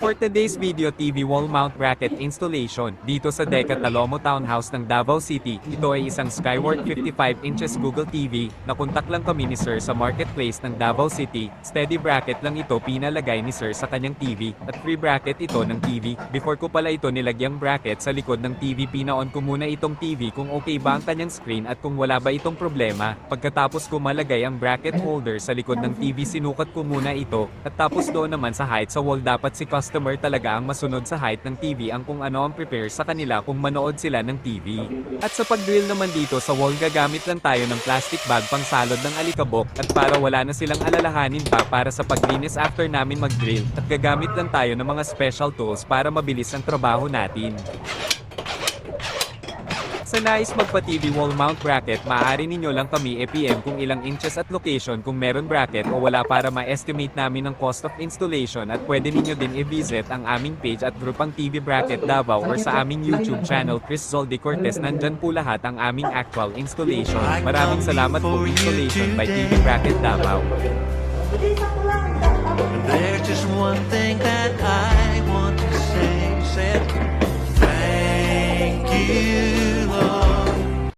For today's video, TV wall mount bracket installation dito sa Deca Talomo Townhouse ng Davao City. Ito ay isang Skyward 55 inches Google TV. Nakontak lang kami ni Sir sa marketplace ng Davao City. Steady bracket lang ito pinalagay ni Sir sa kanyang TV at free bracket ito ng TV. Before ko pala ito nilagyang bracket sa likod ng TV, pinaon ko muna itong TV kung okay ba ang kanyang screen at kung wala ba itong problema. Pagkatapos ko malagay ang bracket holder sa likod ng TV, sinukat ko muna ito at tapos doon naman sa height sa wall, dapat si customer talaga ang masunod sa height ng TV ang kung ano ang prepare sa kanila kung manood sila ng TV. At sa pag-drill naman dito sa wall, gagamit lang tayo ng plastic bag pang salod ng alikabok at para wala na silang alalahanin pa para sa paglinis after namin mag-drill, at gagamit lang tayo ng mga special tools para mabilis ang trabaho natin. Sa nais magpa-TV wall mount bracket, maaari ninyo lang kami i-PM kung ilang inches at location kung meron bracket o wala para ma-estimate namin ang cost of installation, at pwede ninyo din i-visit ang aming page at grupang TV Bracket Davao or sa aming YouTube channel Chris Zoldi Cortez. Nandyan po lahat ang aming actual installation. Maraming salamat po. Installation by TV Bracket Davao. There's just one thing that I want.